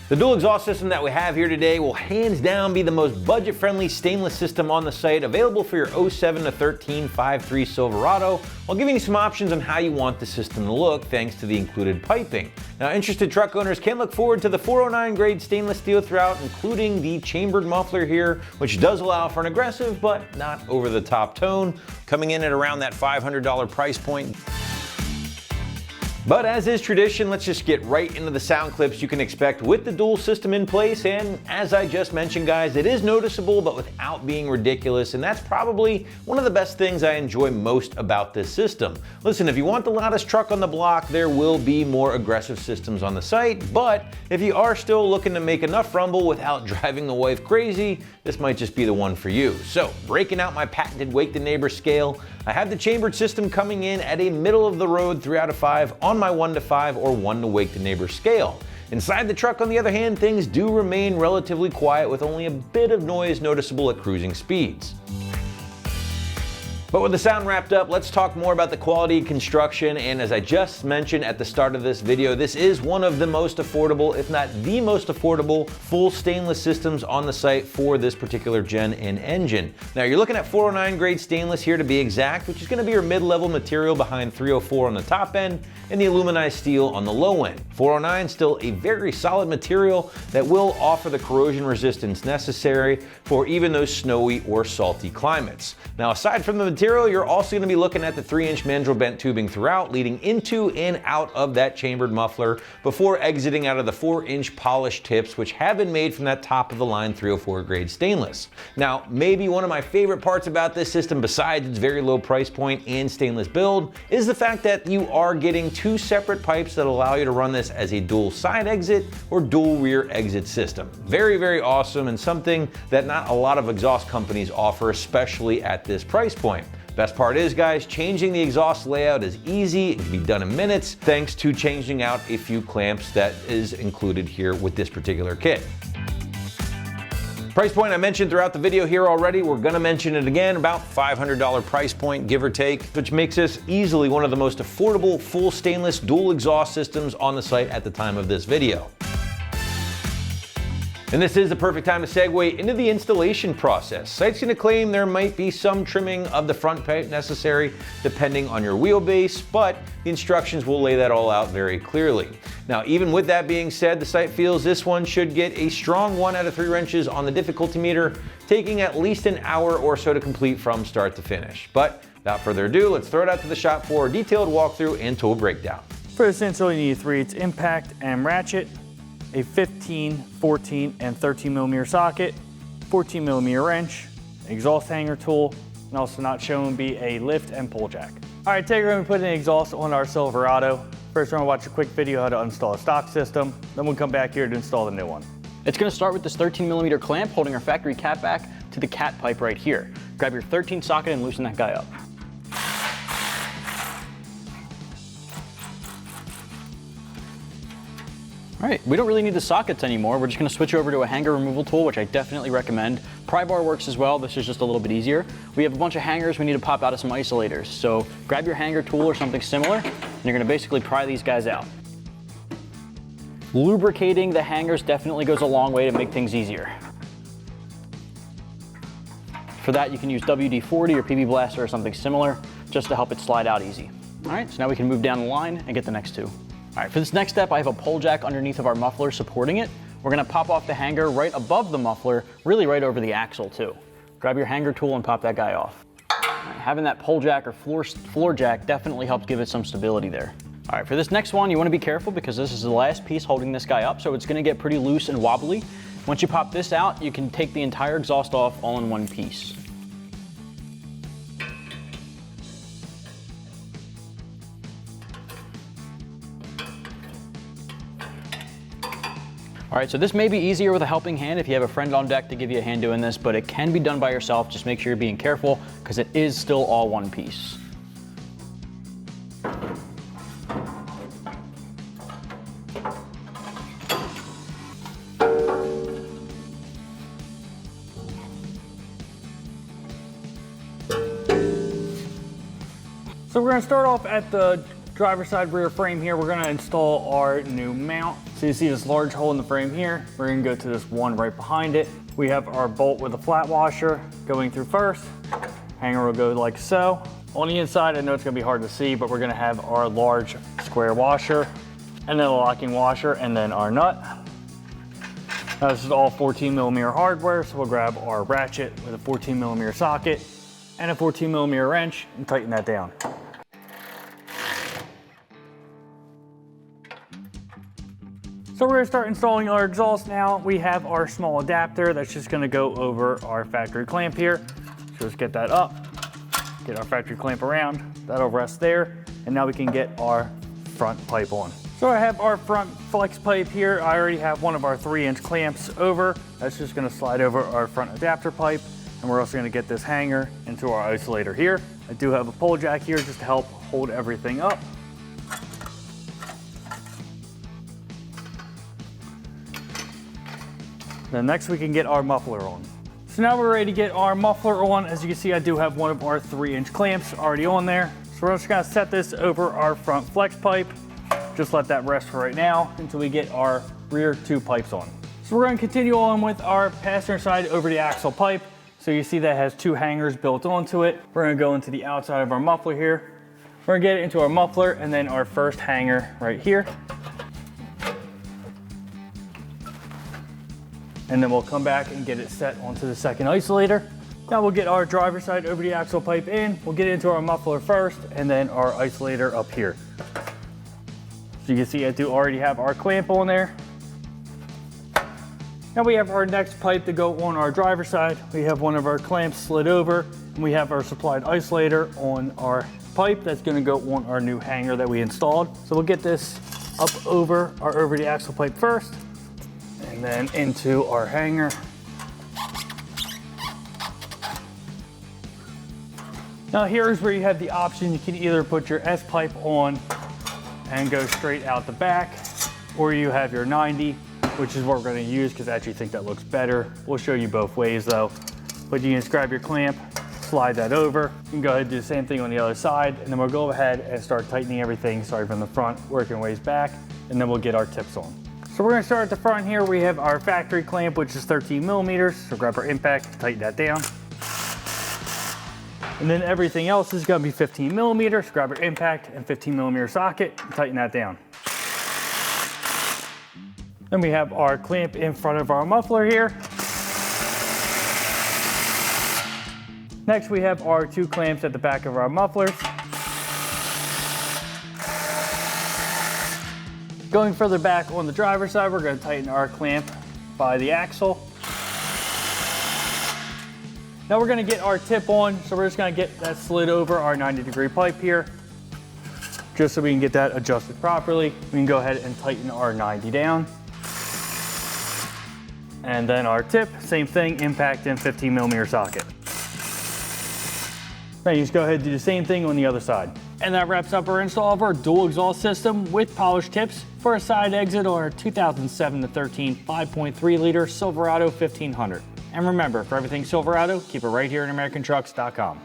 The dual exhaust system that we have here today will hands down be the most budget-friendly stainless system on the site, available for your 07 to 13 5.3 Silverado, while giving you some options on how you want the system to look thanks to the included piping. Now, interested truck owners can look forward to the 409 grade stainless steel throughout, including the chambered muffler here, which does allow for an aggressive but not over-the-top tone, coming in at around that $500 price point. But as is tradition, let's just get right into the sound clips you can expect with the dual system in place. And as I just mentioned, guys, it is noticeable, but without being ridiculous. And that's probably one of the best things I enjoy most about this system. Listen, if you want the loudest truck on the block, there will be more aggressive systems on the site. But if you are still looking to make enough rumble without driving the wife crazy, this might just be the one for you. So, breaking out my patented Wake the Neighbor scale, I have the chambered system coming in at a middle of the road 3 out of 5 on my 1 to 5 or 1 to Wake the Neighbor scale. Inside the truck, on the other hand, things do remain relatively quiet with only a bit of noise noticeable at cruising speeds. But with the sound wrapped up, let's talk more about the quality of construction. And as I just mentioned at the start of this video, this is one of the most affordable, if not the most affordable, full stainless systems on the site for this particular gen and engine. Now you're looking at 409 grade stainless here to be exact, which is going to be your mid-level material behind 304 on the top end and the aluminized steel on the low end. 409 still a very solid material that will offer the corrosion resistance necessary for even those snowy or salty climates. Now, aside from the material, you're also going to be looking at the 3-inch mandrel bent tubing throughout, leading into and out of that chambered muffler before exiting out of the 4-inch polished tips, which have been made from that top of the line 304 grade stainless. Now, maybe one of my favorite parts about this system, besides its very low price point and stainless build, is the fact that you are getting 2 separate pipes that allow you to run this as a dual side exit or dual rear exit system. Very, very awesome, and something that not a lot of exhaust companies offer, especially at this price point. Best part is, guys, changing the exhaust layout is easy. It can be done in minutes thanks to changing out a few clamps that is included here with this particular kit. Price point I mentioned throughout the video here already. We're gonna mention it again, about $500 price point, give or take, which makes this easily one of the most affordable full stainless dual exhaust systems on the site at the time of this video. And this is the perfect time to segue into the installation process. Site's gonna claim there might be some trimming of the front pipe necessary depending on your wheelbase, but the instructions will lay that all out very clearly. Now, even with that being said, the site feels this one should get a strong 1 out of 3 wrenches on the difficulty meter, taking at least an hour or so to complete from start to finish. But without further ado, let's throw it out to the shop for a detailed walkthrough and tool breakdown. For this install, you need 3/8 impact and ratchet, a 15, 14, and 13 millimeter socket, 14 millimeter wrench, exhaust hanger tool, and also not shown would be a lift and pull jack. All right, today we're going to put an exhaust on our Silverado. First, we're going to watch a quick video how to install a stock system. Then we'll come back here to install the new one. It's going to start with this 13 millimeter clamp holding our factory cat back to the cat pipe right here. Grab your 13 socket and loosen that guy up. All right, we don't really need the sockets anymore. We're just gonna switch over to a hanger removal tool, which I definitely recommend. Pry bar works as well. This is just a little bit easier. We have a bunch of hangers we need to pop out of some isolators. So grab your hanger tool or something similar, and you're gonna basically pry these guys out. Lubricating the hangers definitely goes a long way to make things easier. For that, you can use WD-40 or PB Blaster or something similar, just to help it slide out easy. All right, so now we can move down the line and get the next two. All right, for this next step, I have a pull jack underneath of our muffler supporting it. We're gonna pop off the hanger right above the muffler, really right over the axle too. Grab your hanger tool and pop that guy off. Right, having that pull jack or floor jack definitely helps give it some stability there. All right, for this next one, you wanna be careful because this is the last piece holding this guy up, so it's gonna get pretty loose and wobbly. Once you pop this out, you can take the entire exhaust off all in one piece. All right, so this may be easier with a helping hand if you have a friend on deck to give you a hand doing this, but it can be done by yourself. Just make sure you're being careful because it is still all one piece. So we're gonna start off at the driver's side rear frame here, we're gonna install our new mount. So you see this large hole in the frame here. We're gonna go to this one right behind it. We have our bolt with a flat washer going through first. Hanger will go like so. On the inside, I know it's gonna be hard to see, but we're gonna have our large square washer, and then a locking washer, and then our nut. Now this is all 14mm hardware, so we'll grab our ratchet with a 14mm socket and a 14mm wrench and tighten that down. So we're gonna start installing our exhaust now. We have our small adapter that's just gonna go over our factory clamp here. So let's get that up, get our factory clamp around, that'll rest there, and now we can get our front pipe on. So I have our front flex pipe here. I already have one of our 3-inch clamps over. That's just gonna slide over our front adapter pipe, and we're also gonna get this hanger into our isolator here. I do have a pole jack here just to help hold everything up. Then next we can get our muffler on. So now we're ready to get our muffler on. As you can see, I do have one of our 3-inch clamps already on there. So we're just gonna set this over our front flex pipe. Just let that rest for right now until we get our rear 2 pipes on. So we're gonna continue on with our passenger side over the axle pipe. So you see that has 2 hangers built onto it. We're gonna go into the outside of our muffler here. We're gonna get it into our muffler and then our first hanger right here. And then we'll come back and get it set onto the second isolator. Now we'll get our driver's side over the axle pipe in. We'll get into our muffler first and then our isolator up here. So you can see I do already have our clamp on there. Now we have our next pipe to go on our driver's side. We have one of our clamps slid over and we have our supplied isolator on our pipe that's gonna go on our new hanger that we installed. So we'll get this up over our over the axle pipe first, and then into our hanger. Now here's where you have the option. You can either put your S pipe on and go straight out the back, or you have your 90, which is what we're gonna use because I actually think that looks better. We'll show you both ways though. But you can just grab your clamp, slide that over. You can go ahead and do the same thing on the other side, and then we'll go ahead and start tightening everything, starting from the front, working ways back, and then we'll get our tips on. So we're gonna start at the front here. We have our factory clamp, which is 13mm. So grab our impact, tighten that down. And then everything else is gonna be 15mm. So grab your impact and 15mm socket, and tighten that down. Then we have our clamp in front of our muffler here. Next, we have our 2 clamps at the back of our mufflers. Going further back on the driver's side, we're gonna tighten our clamp by the axle. Now we're gonna get our tip on, so we're just gonna get that slid over our 90-degree pipe here, just so we can get that adjusted properly. We can go ahead and tighten our 90 down. And then our tip, same thing, impact and 15mm socket. Now you just go ahead and do the same thing on the other side. And that wraps up our install of our dual exhaust system with polished tips for a side exit on our 2007 to 13 5.3 liter Silverado 1500. And remember, for everything Silverado, keep it right here at AmericanTrucks.com.